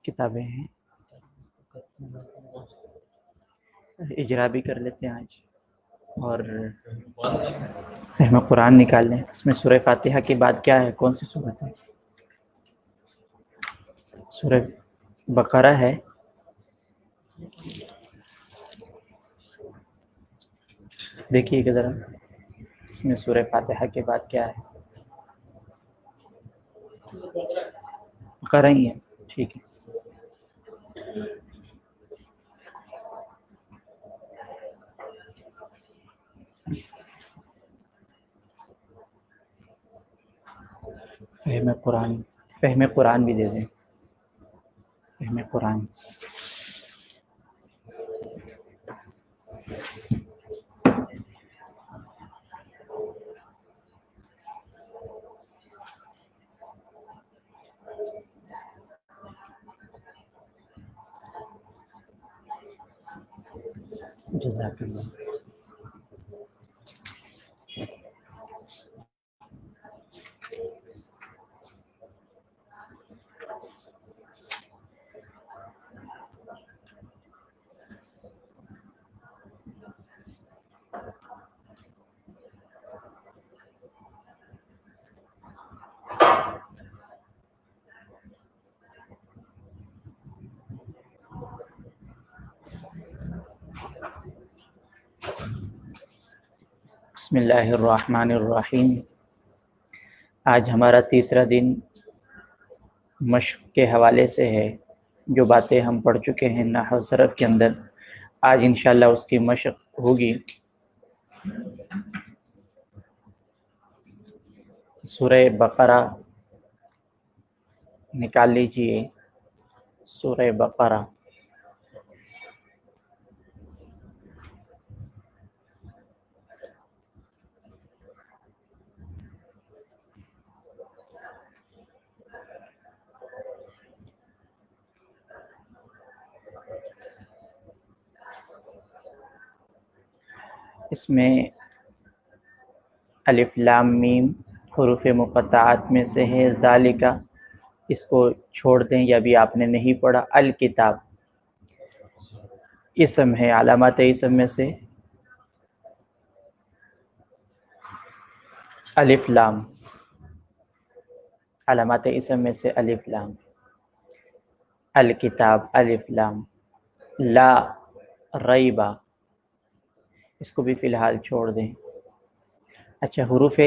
کتابیں ہیں، اجرا بھی کر لیتے ہیں آج، اور فہم قرآن نکال لیں۔ اس میں سورہ فاتحہ کے بعد کیا ہے، کون سی سورت ہے؟ سورہ بقرہ ہے۔ دیکھیے کہ ذرا اس میں سورہ فاتحہ کے بعد کیا ہے۔ بقرہ ہی ہے، ٹھیک ہے۔ فہم قرآن بھی دے دیں، فہم قرآن۔ جزاک اللہ۔ بسم اللہ الرحمن الرحیم۔ آج ہمارا تیسرا دن مشق کے حوالے سے ہے۔ جو باتیں ہم پڑھ چکے ہیں نحو صرف کے اندر، آج انشاءاللہ اس کی مشق ہوگی۔ سورہ بقرہ نکال لیجئے، سورہ بقرہ۔ اس میں الف لام میم حروف مقطعات میں سے ہے ذالکہ، اس کو چھوڑ دیں، یا بھی آپ نے نہیں پڑھا۔ الکتاب اسم ہے، علامات اسم میں سے الف لام، علامات اسم میں سے الف لام۔ الکتاب الف لام، لا ریبہ، اس کو بھی فی الحال چھوڑ دیں۔ اچھا، حروف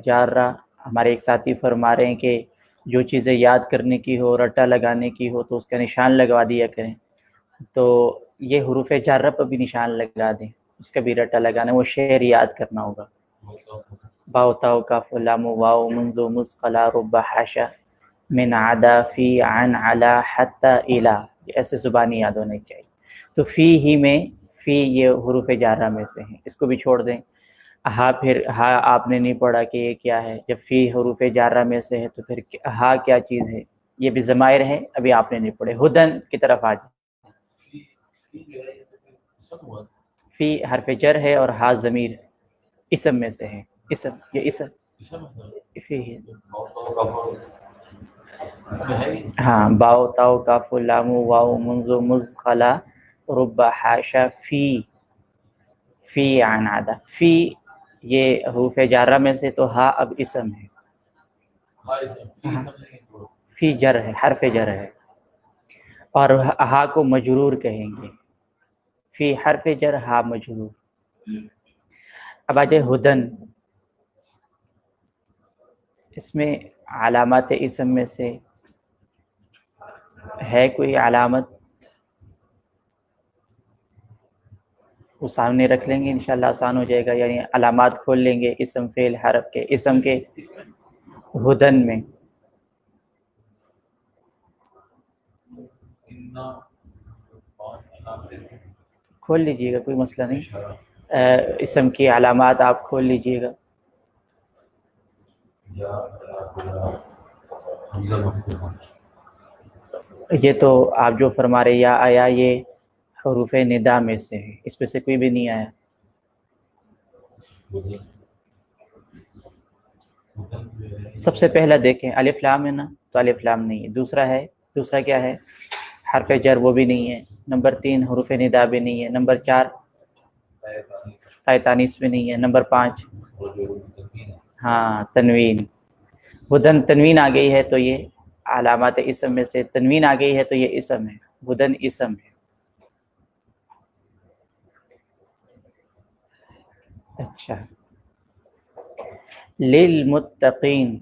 جارہ، ہمارے ایک ساتھی فرما رہے ہیں کہ جو چیزیں یاد کرنے کی ہو، رٹا لگانے کی ہو تو اس کا نشان لگوا دیا کریں، تو یہ حروف جارہ پر بھی نشان لگا دیں، اس کا بھی رٹا لگانا، وہ شعر یاد کرنا ہوگا۔ باؤ تاؤ کاف لام واو منذ مثقلا رب حاشا من عدا فی عن علا حتی الا، ایسے زبانی یاد ہونے چاہیے۔ تو فی ہی میں، فی یہ حروف جارہ میں سے ہیں، اس کو بھی چھوڑ دیں۔ ہا، پھر ہا آپ نے نہیں پڑھا کہ یہ کیا ہے، جب فی حروف جارہ میں سے ہے تو پھر ہا کیا چیز ہے، یہ بھی ضمائر ہے، ابھی آپ نے نہیں پڑھے۔ ہدن کی طرف آ جائیں۔ فی حرف جر ہے اور ہا ضمیر اسم میں سے ہے، اسم، یہ اسم فی ہے۔ ہاں، باؤ تاؤ کاف لام واو منذ مزخلا رب حاشا فی، فی عن عدا، فی یہ حروف جارہ میں سے، تو ہا اب اسم ہے، فی جر ہے، حرف جر ہے، اور ہا کو مجرور کہیں گے، فی حرف جر ہا مجرور۔ اب آ جائے ہدن، اس میں علامات اسم میں سے ہے کوئی علامت، وہ سامنے رکھ لیں گے، انشاءاللہ آسان ہو جائے گا، یعنی علامات کھول لیں گے اسم فعل حرف کے، اسم کے ہدن میں۔ کھول لیجئے گا، کوئی مسئلہ نہیں، اسم کی علامات آپ کھول لیجئے گا. یہ تو آپ جو فرما رہے یا آیا یہ حروف ندا میں سے ہے، اس میں سے کوئی بھی نہیں آیا. سب سے پہلا دیکھیں الف لام ہے نا، تو الف لام نہیں ہے. دوسرا ہے، دوسرا کیا ہے؟ حرف جر، وہ بھی نہیں ہے. نمبر 3 حروف ندا بھی نہیں ہے. نمبر 4 تائے تانیث بھی نہیں ہے. نمبر 5 ہاں تنوین. بدن تنوین آ گئی ہے تو یہ علامات اسم میں سے تنوین آ گئی ہے تو یہ اسم ہے، بدن اسم ہے. اچھا، للمتقین.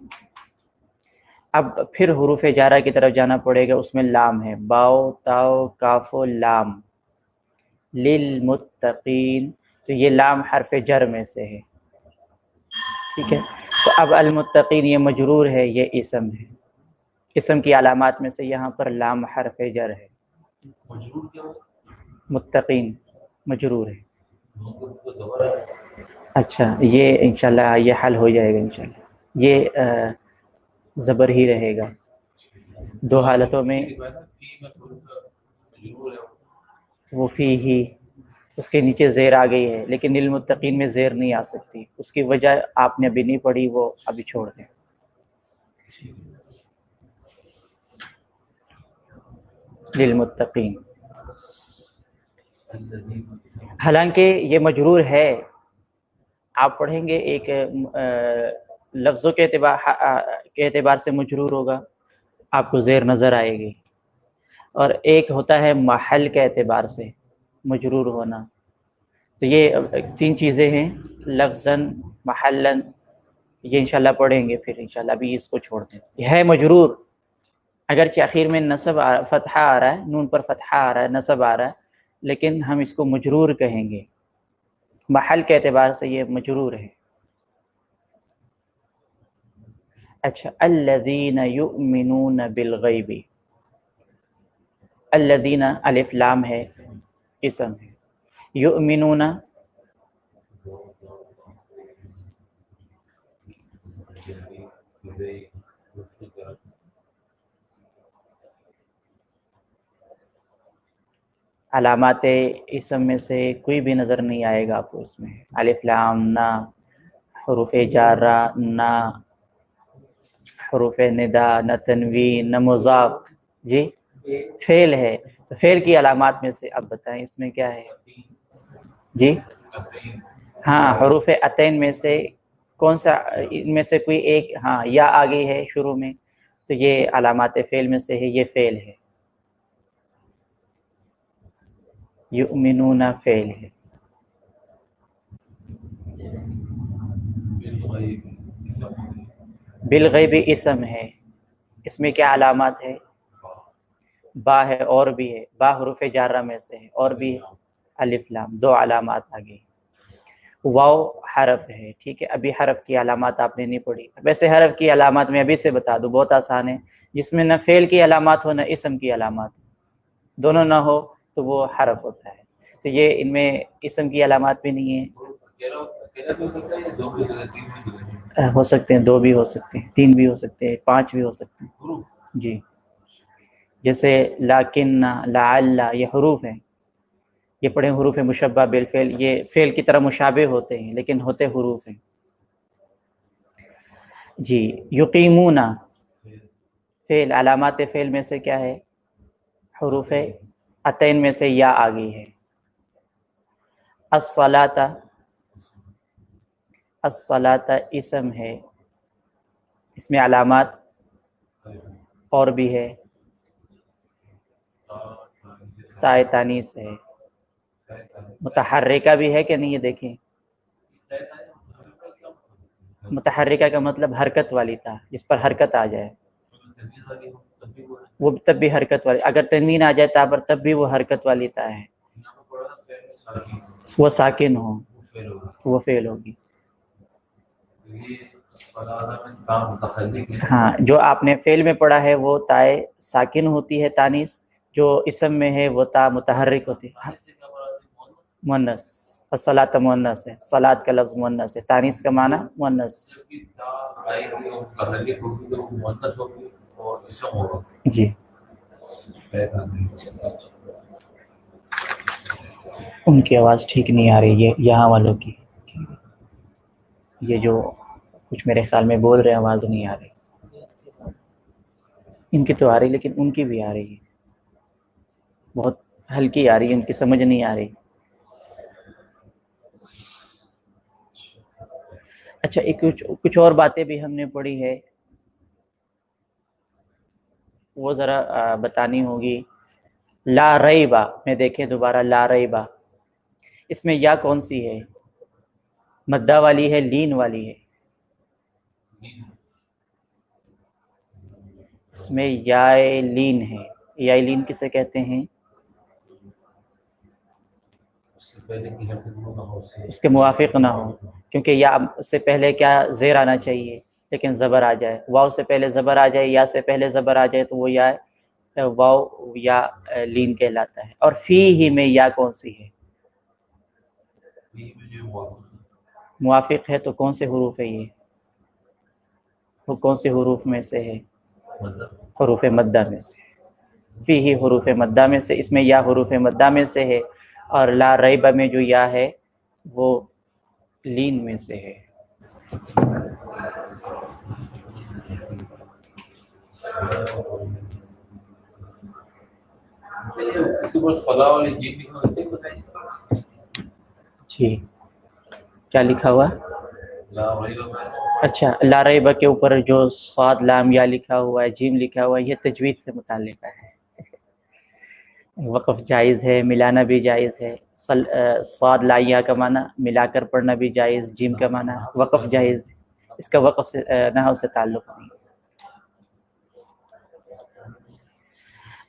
اب پھر حروف جارہ کی طرف جانا پڑے گا، اس میں لام ہے، باؤ تاؤ کاف و لام. للمتقین، تو یہ لام حرف جر میں سے ہے. ٹھیک ہے، تو اب المتقین یہ مجرور ہے، یہ اسم ہے. اسم کی علامات میں سے یہاں پر لام حرف جر ہے. متقین مجرور ہے. اچھا، یہ انشاءاللہ یہ حل ہو جائے گا انشاءاللہ. یہ زبر ہی رہے گا دو حالتوں میں. وہ فی ہی، اس کے نیچے زیر آ گئی ہے، لیکن للمتقین میں زیر نہیں آ سکتی. اس کی وجہ آپ نے ابھی نہیں پڑھی، وہ ابھی چھوڑ دیں. للمتقین، حالانکہ یہ مجرور ہے. آپ پڑھیں گے ایک لفظوں کے اعتبار سے مجرور ہوگا، آپ کو زیر نظر آئے گی. اور ایک ہوتا ہے محل کے اعتبار سے مجرور ہونا. تو یہ 3 چیزیں ہیں، لفظاً، محلاً. یہ انشاءاللہ پڑھیں گے پھر انشاءاللہ، ابھی اس کو چھوڑ دیں. یہ ہے مجرور، اگرچہ آخر میں نصب فتحہ آ رہا ہے، نون پر فتحہ آ رہا ہے، نصب آ رہا ہے، لیکن ہم اس کو مجرور کہیں گے. محل کے اعتبار سے یہ مجرور ہے. اچھا، الذین یؤمنون بالغیب. الذین الف لام ہے، اسم ہے. یؤمنون علامات اسم میں سے کوئی بھی نظر نہیں آئے گا آپ کو اس میں. الف لام نہ، حروف جارہ نہ، حروف ندا نہ، تنوین نہ، مضاف. جی فعل ہے، تو فعل کی علامات میں سے اب بتائیں اس میں کیا ہے؟ جی ہاں، حروف عطین میں سے کون سا ان میں سے کوئی ایک؟ ہاں، یا آ گئی ہے شروع میں، تو یہ علامات فعل میں سے ہے، یہ فعل ہے. یؤمنون فعل ہے. بالغیب اسم ہے. اس میں کیا علامات ہے؟ با ہے، اور بھی ہے، با حروف جارہ میں سے ہے، اور بھی الف لام، 2 علامات آ گئی. واو حرف ہے. ٹھیک ہے، ابھی حرف کی علامات آپ نے نہیں پڑھی. ویسے حرف کی علامات میں ابھی سے بتا دوں، بہت آسان ہے. جس میں نہ فعل کی علامات ہو نہ اسم کی علامات، دونوں نہ ہو تو وہ حرف ہوتا ہے. تو یہ ان میں اسم کی علامات بھی نہیں ہیں. ہو سکتے ہیں 2 بھی ہو سکتے ہیں، 3 بھی ہو سکتے ہیں، 5 بھی ہو سکتے ہیں. جی، جیسے لیکن، لعل، یہ حروف ہیں. یہ پڑھیں حروف مشبہ بالفعل، یہ فعل کی طرح مشابہ ہوتے ہیں لیکن ہوتے حروف ہیں. جی، یقیمون فعل، علامات فعل میں سے کیا ہے؟ حروف عطین میں سے یا آ گئی ہے. الصلاۃ، الصلاۃ اسم ہے، اس میں علامات اور بھی ہے. تائے تانیث ہے، متحرکہ بھی ہے کہ نہیں؟ یہ دیکھیں، متحرکہ کا مطلب حرکت والی تا، جس پر حرکت آ جائے، وہ تب بھی حرکت والی. اگر تنوین آ جائے تا پر تب بھی وہ حرکت والی تا ہے. وہ ساکن ہو، وہ فعل ہوگی. ہاں، جو آپ نے فعل میں پڑھا ہے وہ تائے ساکن ہوتی ہے تانیث، جو اسم میں ہے وہ تا متحرک ہوتی ہے. مونس، اور صلاۃ مونس ہے، صلاۃ کا لفظ مونس ہے، تانیث کا معنی مونس. جی ان کی آواز ٹھیک نہیں آ رہی ہے یہاں والوں کی، یہ جو کچھ میرے خیال میں بول رہے ہیں آواز نہیں آ رہی. ان کی تو آ رہی لیکن ان کی بھی آ رہی ہے، بہت ہلکی آ رہی ہے، ان کی سمجھ نہیں آ رہی. اچھا ایک کچھ اور باتیں بھی ہم نے پڑھی ہے، وہ ذرا بتانی ہوگی. لا ریبا میں دیکھیں دوبارہ، لا ریبا اس میں یا کون سی ہے؟ مدہ والی ہے، لین والی ہے؟ اس میں یا لین ہے. یا لین کسے کہتے ہیں؟ اس کے موافق نہ ہو، کیونکہ یا سے پہلے کیا زیر آنا چاہیے لیکن زبر آ جائے، واو سے پہلے زبر آ جائے، یا سے پہلے زبر آ جائے تو وہ یا واو یا لین کہلاتا ہے. اور فی ہی میں یا کون سی ہے؟ موافق ہے تو کون سے حروف ہے یہ؟ وہ کون سے حروف میں سے ہے؟ حروف مدہ میں سے. فی ہی حروف مدہ میں سے، اس میں یا حروف مدہ میں سے ہے. اور لا ریب میں جو یا ہے وہ لین میں سے ہے. جی کیا لکھا ہوا؟ اچھا لا ریب کے اوپر جو صاد لام یا لکھا ہوا ہے، جیم لکھا ہوا ہے، یہ تجوید سے متعلق ہے. وقف جائز ہے، ملانا بھی جائز ہے. صاد لائیا کا معنی ملا کر پڑھنا بھی جائز، جیم کا معنی وقف جائز. اس کا وقف سے نحو سے تعلق نہیں.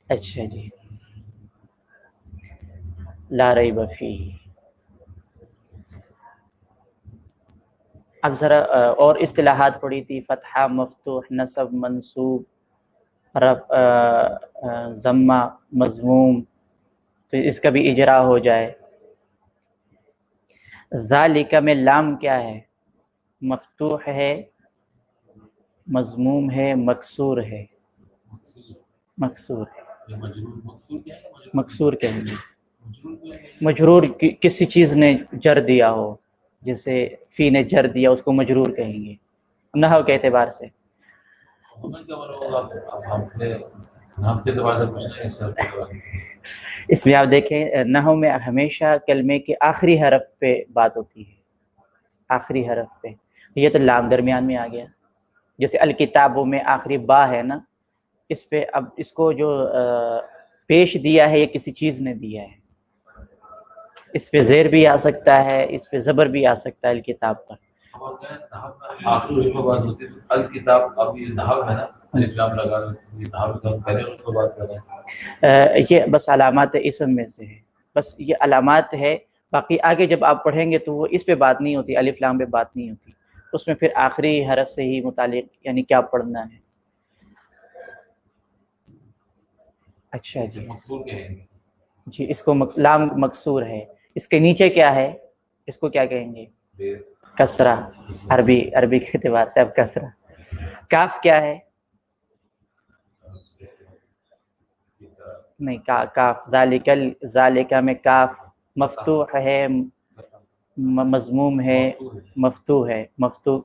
اچھا جی، لا ریب فی. اب ذرا اور اصطلاحات پڑھی تھی، فتحہ، مفتوح، نصب، منصوب، رفع، ضمہ، مضموم، تو اس کا بھی اجرا ہو جائے. ذالک میں لام کیا ہے؟ مفتوح ہے، مضموم ہے، مکسور ہے. مکسور ہے، مکسور کہیں گے. مجرور کسی چیز نے جر دیا ہو، جیسے فی نے جر دیا، اس کو مجرور کہیں گے نحو کے اعتبار سے. اس میں آپ دیکھیں نحو میں ہمیشہ کلمے کے آخری حرف پہ بات ہوتی ہے، آخری حرف پہ. یہ تو لام درمیان میں آ گیا، جیسے الکتابوں میں آخری با ہے نا، اس پہ اب اس کو جو پیش دیا ہے یہ کسی چیز نے دیا ہے. اس پہ زیر بھی آ سکتا ہے، اس پہ زبر بھی آ سکتا ہے الکتاب پر. یہ بس علامات اسم میں سے ہے، بس یہ علامات ہے. باقی آگے جب آپ پڑھیں گے تو وہ اس پہ بات نہیں ہوتی، الف لام پہ بات نہیں ہوتی، اس میں پھر آخری حرف سے ہی متعلق یعنی کیا پڑھنا ہے. اچھا جی جی، اس کو لام مکسور ہے. اس کے نیچے کیا ہے؟ اس کو کیا کہیں گے؟ کسرہ. عربی کے اعتبار سے اب کسرہ. کاف کیا ہے؟ نہیں کاف، ذالکہ میں کاف مفتوح ہے، مضموم ہے، مفتوح ہے، مفتوح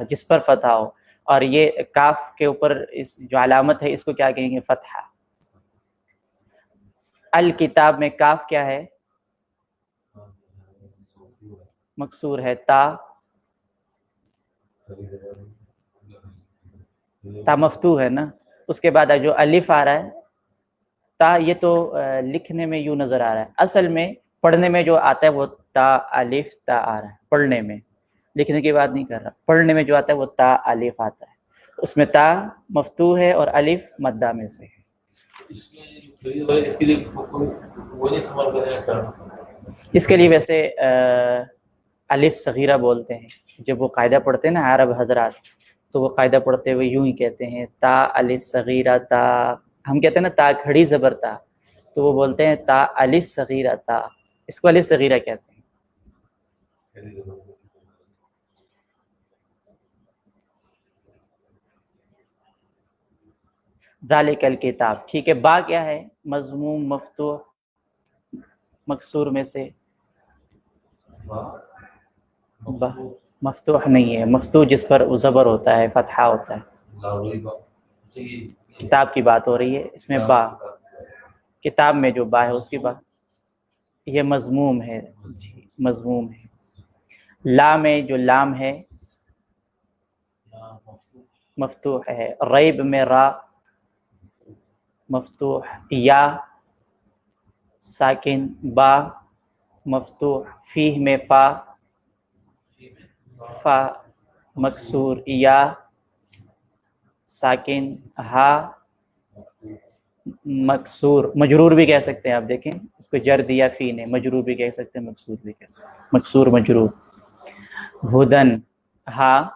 جس پر فتح ہو. اور یہ کاف کے اوپر اس جو علامت ہے اس کو کیا کہیں گے؟ فتحہ. الکتاب میں کاف کیا ہے؟ مکسور ہے. تا مفتوح ہے نا. اس کے بعد جو الف آ رہا ہے تا، یہ تو لکھنے میں یوں نظر آ رہا ہے، اصل میں پڑھنے میں جو آتا ہے وہ تا الف تا آ رہا ہے. پڑھنے میں، لکھنے کی بات نہیں کر رہا، پڑھنے میں جو آتا ہے وہ تا الف آتا ہے. اس میں تا مفتوح ہے اور الف مدہ میں سے ہے. اس کے لیے ویسے الف صغیرہ بولتے ہیں. جب وہ قاعدہ پڑھتے ہیں نا عرب حضرات، تو وہ قاعدہ پڑھتے ہوئے یوں ہی کہتے ہیں تا الف صغیرہ تا. ہم کہتے ہیں نا تا کھڑی زبر تا، تو وہ بولتے ہیں تا الف صغیرہ تا. اس کو الف صغیرہ کہتے ہیں. ذالک الکتاب. ٹھیک ہے. با کیا ہے؟ مضموم، مفتوح، مکسور میں سے. با مفتوح نہیں ہے. مفتوح جس پر زبر ہوتا ہے، فتحہ ہوتا ہے. کتاب کی بات ہو رہی ہے، اس میں با. کتاب میں جو با ہے اس کی بات. یہ مضموم ہے. جی مضموم ہے. لا میں جو لام ہے مفتوح ہے. ریب میں را مفتوح. یا ساکن. با مفتوح. فیہ میں فا فا مکسور. یا ساکن. ہا مکسور. مجرور بھی کہہ سکتے ہیں آپ، دیکھیں اس کو جر دیا فی نے. مجرور بھی کہہ سکتے ہیں، مکسور بھی کہہ سکتے ہیں. مکسور مجرور. ہدن. ہا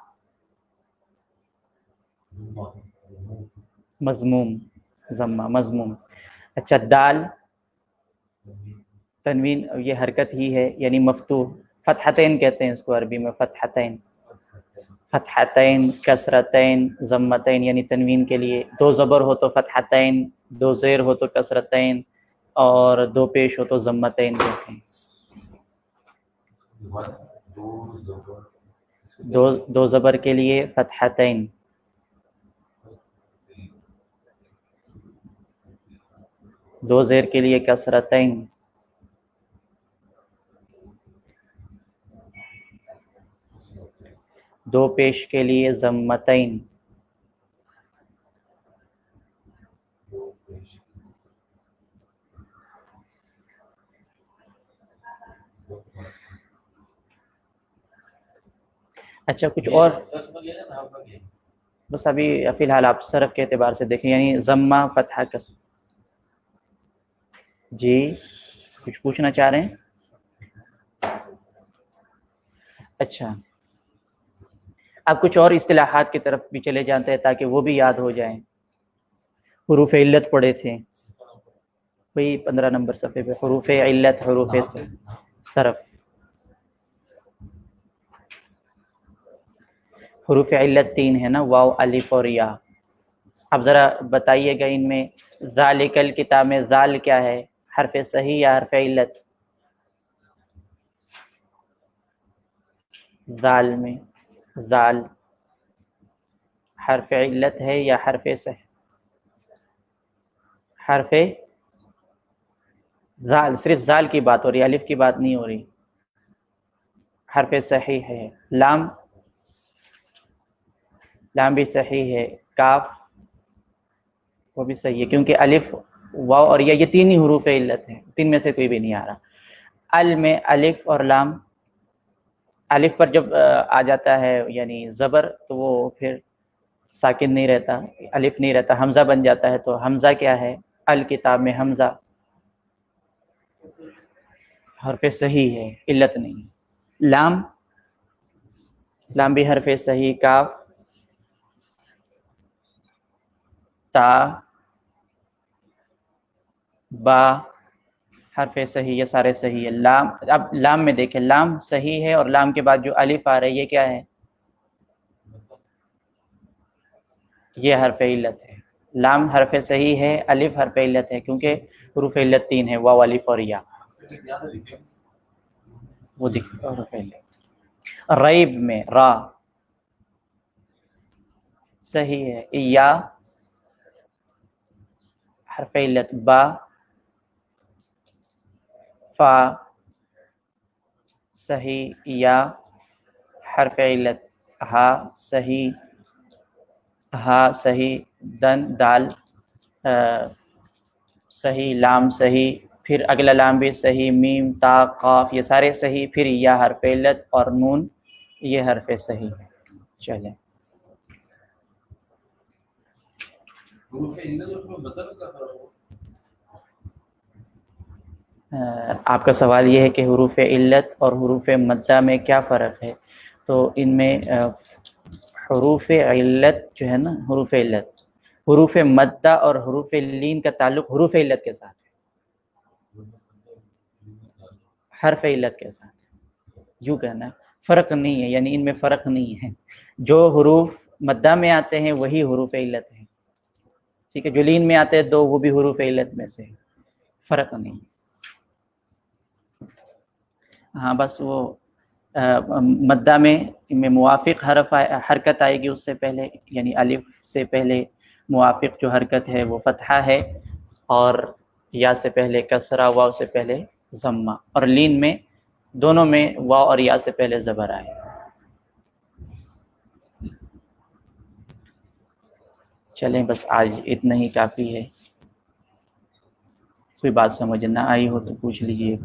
مضموم. ضمہ مضموم. اچھا. دال تنوین، یہ حرکت ہی ہے یعنی مفتوح. فتحتین کہتے ہیں اس کو عربی میں. فتحتین. فتحتین، کسرتین، ضمتین یعنی تنوین کے لیے. دو زبر ہو تو فتحتین، دو زیر ہو تو کسرتین، اور دو پیش ہو تو ضمتین کہتے ہیں. دو زبر کے لیے فتحتین. دو زیر کے لیے کسرتین. دو پیش کے لیے ضمتین. اچھا کچھ اور بس ابھی فی الحال آپ صرف کے اعتبار سے دیکھیں، یعنی ضمہ، فتحہ، کسر. جی کچھ پوچھنا چاہ رہے ہیں؟ اچھا اب کچھ اور اصطلاحات کی طرف بھی چلے جاتے ہیں تاکہ وہ بھی یاد ہو جائیں. حروف علت پڑھے تھے وہی 15 نمبر صفحے پہ. حروف علت، حروف صرف. حروف علت 3 ہے نا، واو، الف اور یا. اب ذرا بتائیے گا ان میں ذالک الکتاب میں ذال کیا ہے؟ حرف صحیح یا حرف علت؟ ذال میں ذال حرف علت ہے یا حرف صحیح؟ حرف ذال. صرف ذال کی بات ہو رہی ہے، الف کی بات نہیں ہو رہی. حرف صحیح ہے. لام، لام بھی صحیح ہے. کاف وہ بھی صحیح ہے کیونکہ الف، واو اور یہ تین ہی حروف علت ہیں، تین میں سے کوئی بھی نہیں آ رہا. ال میں الف اور لام. الف پر جب آ جاتا ہے یعنی زبر تو وہ پھر ساکن نہیں رہتا، الف نہیں رہتا، حمزہ بن جاتا ہے. تو حمزہ کیا ہے؟ الکتاب میں حمزہ حرف صحیح ہے، علت نہیں. لام، لام بھی حرف صحیح. کاف، تا، با حرف صحیح، یہ سارے صحیح ہے. لام، اب لام میں دیکھیں، لام صحیح ہے اور لام کے بعد جو الف آ رہا ہے یہ کیا ہے؟ یہ حرف علت ہے. لام حرف صحیح ہے، الف حرف علت ہے کیونکہ حروف علت 3 ہے، واو، الف اور یا. وہ دیکھ حروف علت. ریب میں را صحیح ہے. یا حرف علت. با، فا صحیح. یا حرف علت. ہا صحیح. ہا صحیح. دن، دال صحیح. لام صحیح. پھر اگلا لام بھی صحیح. میم، تا، قاف یہ سارے صحیح. پھر یا حرف علت اور نون یہ حرف صحیح ہے. چلیں آپ کا سوال یہ ہے کہ حروف علت اور حروف مدہ میں کیا فرق ہے. تو ان میں حروف علت جو ہے نا، حروف علت، حروف مدہ اور حروف لین کا تعلق حروف علت کے ساتھ ہے. حرف علت کے ساتھ، یوں کہنا ہے، فرق نہیں ہے، یعنی ان میں فرق نہیں ہے، جو حروف مدہ میں آتے ہیں وہی حروف علت ہیں، ٹھیک ہے، جو لین میں آتے ہیں دو وہ بھی حروف علت میں سے، فرق نہیں۔ ہاں بس وہ مدہ میں موافق حرکت آئے گی اس سے پہلے، یعنی الف سے پہلے موافق جو حرکت ہے وہ فتحہ ہے، اور یا سے پہلے کسرہ، واو سے پہلے ضمہ، اور لین میں دونوں میں واو اور یا سے پہلے زبر آئے۔ چلیں بس آج اتنا ہی کافی ہے، کوئی بات سمجھ نہ آئی ہو تو پوچھ لیجیے۔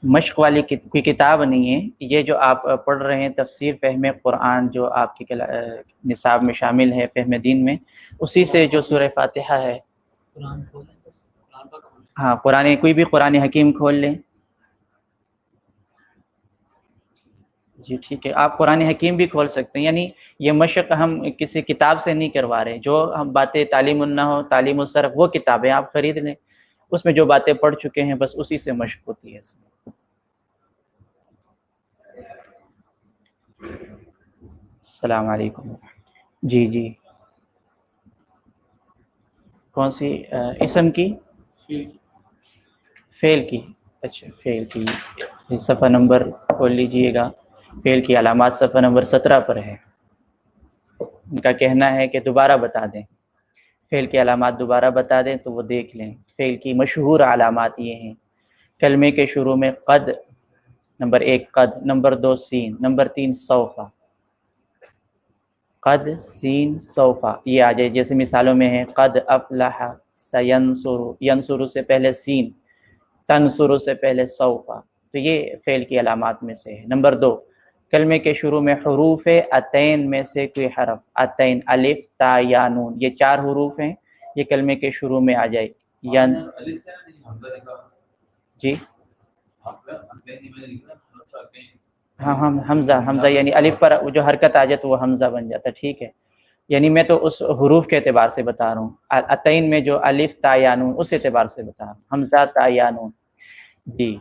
مشق والی کوئی کتاب نہیں ہے، یہ جو آپ پڑھ رہے ہیں تفسیر فہم قرآن جو آپ کے نصاب میں شامل ہے، فہم دین میں، اسی سے جو سورہ فاتحہ ہے، ہاں قرآن، کوئی بھی قرآن حکیم کھول لیں، جی ٹھیک ہے، آپ قرآن حکیم بھی کھول سکتے ہیں، یعنی یہ مشق ہم کسی کتاب سے نہیں کروا رہے، جو ہم باتیں تعلیم النحو، تعلیم الصرف، وہ کتابیں آپ خرید لیں، اس میں جو باتیں پڑھ چکے ہیں بس اسی سے مشق ہوتی ہے۔ السلام علیکم۔ جی جی، کون سی اسم کی؟ فعل کی، اچھا فعل کی، صفحہ نمبر کھول لیجئے گا، فعل کی علامات صفحہ نمبر 17 پر ہے، ان کا کہنا ہے کہ دوبارہ بتا دیں، فعل کی علامات دوبارہ بتا دیں تو وہ دیکھ لیں۔ فعل کی مشہور علامات یہ ہیں، کلمے کے شروع میں قد، نمبر 1 قد، نمبر 2 سین، نمبر 3 سوف، قد سین سوفا، یہ آ جائے، جیسے مثالوں میں ہے قد افلح سینصر، ینصر سے پہلے سین، تنصر سے پہلے سوفا، تو یہ فعل کی علامات میں سے ہے۔ نمبر 2، کلمے کے شروع میں حروف اتین میں سے کوئی حرف، اتین، الف تا یا نون، یہ 4 حروف ہیں، یہ کلمے کے شروع میں آ جائے، جی ہاں ہم حمزہ یعنی الف پر جو حرکت آ جائے تو وہ حمزہ بن جاتا ہے، ٹھیک ہے، یعنی میں تو اس حروف کے اعتبار سے بتا رہا ہوں، اتین میں جو الف تا یا نون اس اعتبار سے بتا رہا ہوں، حمزہ تا یا نون، جی۔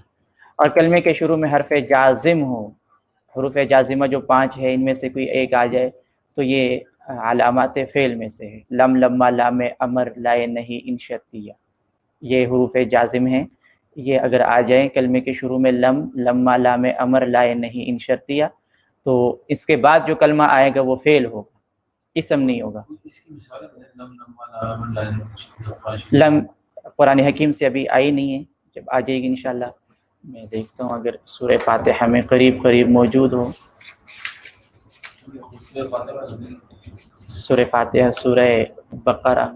اور کلمے کے شروع میں حرف جازم ہو، حروف جازمہ جو 5 ہے ان میں سے کوئی ایک آ جائے تو یہ علامات فعل میں سے ہے، لم، لما، لام امر، لائے نہیں، انشتیہ، یہ حروف جازم ہیں، یہ اگر آ جائیں کلمے کے شروع میں لم، لما، لام امر، لائے نہیں، انشتیہ، تو اس کے بعد جو کلمہ آئے گا وہ فعل ہوگا، اسم نہیں ہوگا۔ لم قرآن حکیم سے ابھی آئی نہیں ہے، جب آ جائے گی انشاءاللہ میں دیکھتا ہوں اگر سورہ فاتحہ میں قریب قریب موجود ہو۔ سورہ فاتحہ، سورہ بقرہ،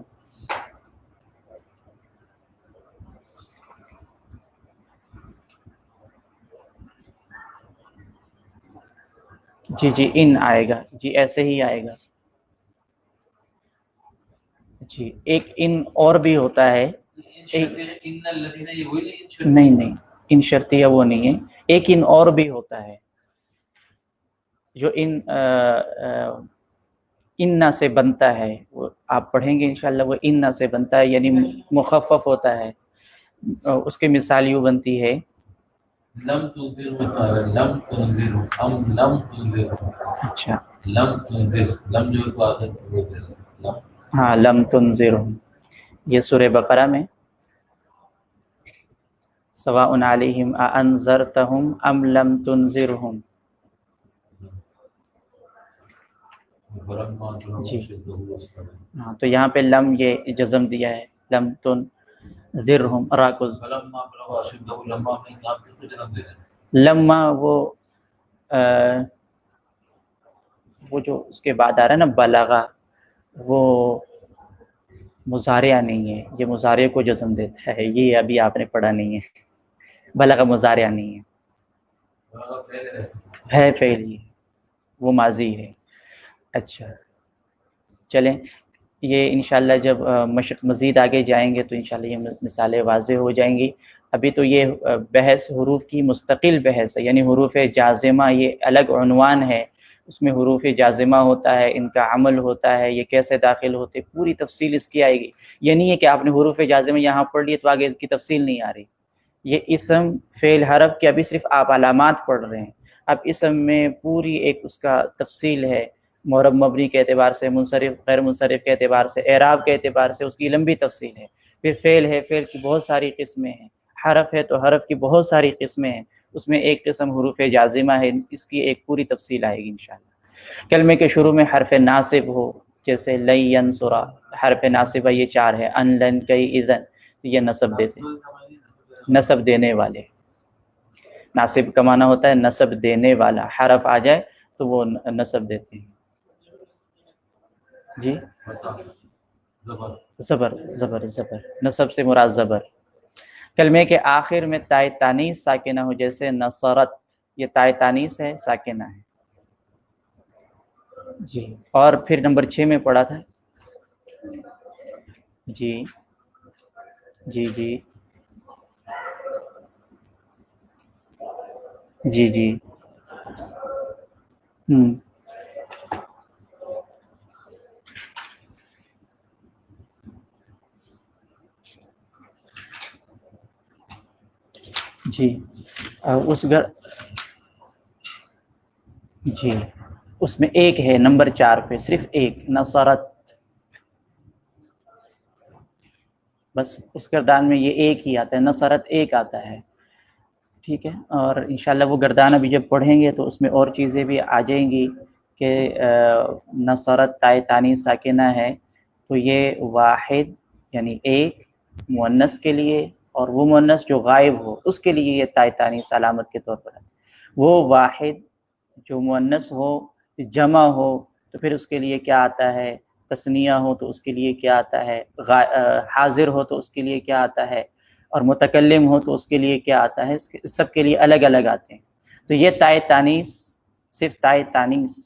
جی جی ان آئے گا، جی ایسے ہی آئے گا، جی ایک ان اور بھی ہوتا ہے، نہیں ان شرطیہ وہ نہیں ہے، ایک ان اور بھی ہوتا ہے جو ان سے بنتا ہے، وہ آپ پڑھیں گے انشاءاللہ، وہ ان سے بنتا ہے یعنی مخفف ہوتا ہے، اس کی مثال یوں بنتی ہے، لم تنذر، لم تنذر، ہم لم تنذر، اچھا لم تنذر، لم جو ہاں لم تنذر، یہ سورہ بقرہ میں، سواء علیہم اانذرتہم ام لم تنذرہم، جی ہاں تو یہاں پہ لم یہ جزم دیا ہے، لم تنذرہم، راکز لما وہ جو اس کے بعد آ رہا ہے نا بلغہ، وہ مضارعہ نہیں ہے، یہ مضارعہ کو جزم دیتا ہے، یہ ابھی آپ نے پڑھا نہیں ہے، بلغہ مضارعہ نہیں ہے فعل ہی، وہ ماضی ہے۔ اچھا چلیں، یہ انشاءاللہ جب مشق مزید آگے جائیں گے تو انشاءاللہ یہ مثالیں واضح ہو جائیں گی، ابھی تو یہ بحث حروف کی مستقل بحث ہے، یعنی حروف جازمہ یہ الگ عنوان ہے، اس میں حروف جازمہ ہوتا ہے، ان کا عمل ہوتا ہے، یہ کیسے داخل ہوتے، پوری تفصیل اس کی آئے گی۔ یہ نہیں ہے کہ آپ نے حروف جازمہ یہاں پڑھ لیے تو آگے اس کی تفصیل نہیں آ رہی۔ یہ اسم فعل حرف کے ابھی صرف آپ علامات پڑھ رہے ہیں، اب اسم میں پوری ایک اس کا تفصیل ہے، معرب مبنی کے اعتبار سے، منصرف غیر منصرف کے اعتبار سے، اعراب کے اعتبار سے اس کی لمبی تفصیل ہے۔ پھر فعل ہے، فعل کی بہت ساری قسمیں ہیں، حرف ہے تو حرف کی بہت ساری قسمیں ہیں، اس میں ایک قسم حروف جازمہ ہے، اس کی ایک پوری تفصیل آئے گی انشاءاللہ۔ کلمے کے شروع میں حرف ناصب ہو، جیسے لن ینصرا، حرف ناصبہ یہ 4 ہے، ان لن کئی اذن، یہ نصب دیتے ہیں، نصب دینے والے۔ ناصب کا معنی ہوتا ہے نصب دینے والا، حرف آ جائے تو وہ نصب دیتے ہیں۔ جی زبر، زبر زبر، نصب سے مراد زبر۔ کلمے کے آخر میں تائے تانیث ساکنہ ہو، جیسے نصرت، یہ تائے تانیث ہے، ساکنہ ہے۔ جی، اور پھر نمبر 6 میں پڑھا تھا۔ جی جی جی جی جی جی اس جی اس میں ایک ہے، نمبر 4 پہ صرف ایک، نصرت، بس اس گردان میں یہ ایک ہی آتا ہے، نصرت ایک آتا ہے، ٹھیک ہے۔ اور انشاءاللہ وہ گردان ابھی جب پڑھیں گے تو اس میں اور چیزیں بھی آ جائیں گی کہ نصرت تائے تانیث ساکنہ ہے تو یہ واحد یعنی ایک مؤنث کے لیے، اور وہ مؤنث جو غائب ہو اس کے لیے یہ تائے تانیث علامت کے طور پر ہے۔ وہ واحد جو مؤنث ہو، جمع ہو تو پھر اس کے لیے کیا آتا ہے، تثنیہ ہو تو اس کے لیے کیا آتا ہے، حاضر ہو تو اس کے لیے کیا آتا ہے، اور متکلم ہو تو اس کے لیے کیا آتا ہے، سب کے لیے الگ الگ آتے ہیں۔ تو یہ تائے تانیث، صرف تائے تانیث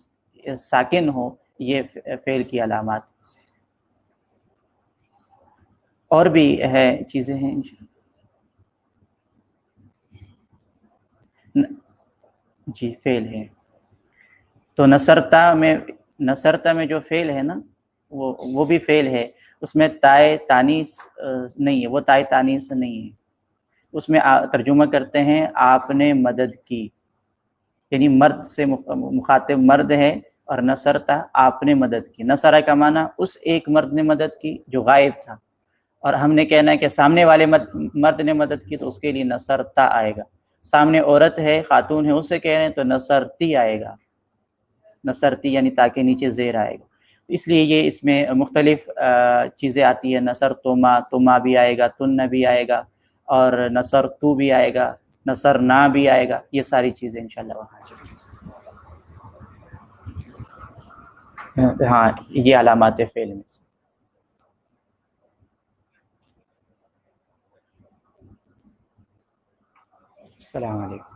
ساکن ہو، یہ فعل کی علامات سے۔ اور بھی ہے چیزیں ہیں جی، فعل ہے تو نصرتا میں جو فعل ہے نا وہ بھی فعل ہے، اس میں تائے تانیث نہیں ہے، وہ تائے تانیث نہیں ہے، اس میں ترجمہ کرتے ہیں آپ نے مدد کی، یعنی مرد سے مخاطب مرد ہے، اور نصرتا آپ نے مدد کی، نصرہ کا معنی اس ایک مرد نے مدد کی جو غائب تھا، اور ہم نے کہنا ہے کہ سامنے والے مرد نے مدد کی تو اس کے لیے نصرتا آئے گا، سامنے عورت ہے، خاتون ہے، اس سے کہہ رہے ہیں تو نصرتی آئے گا، نصرتی یعنی تاکہ نیچے زیر آئے گا۔ اس لیے یہ اس میں مختلف چیزیں آتی ہے، نصر تما بھی آئے گا، تن بھی آئے گا، اور نصر تو بھی آئے گا، نصر نہ بھی آئے گا، یہ ساری چیزیں انشاءاللہ وہاں چلیں۔ ہاں یہ علامات فعل میں سے۔ السلام علیکم۔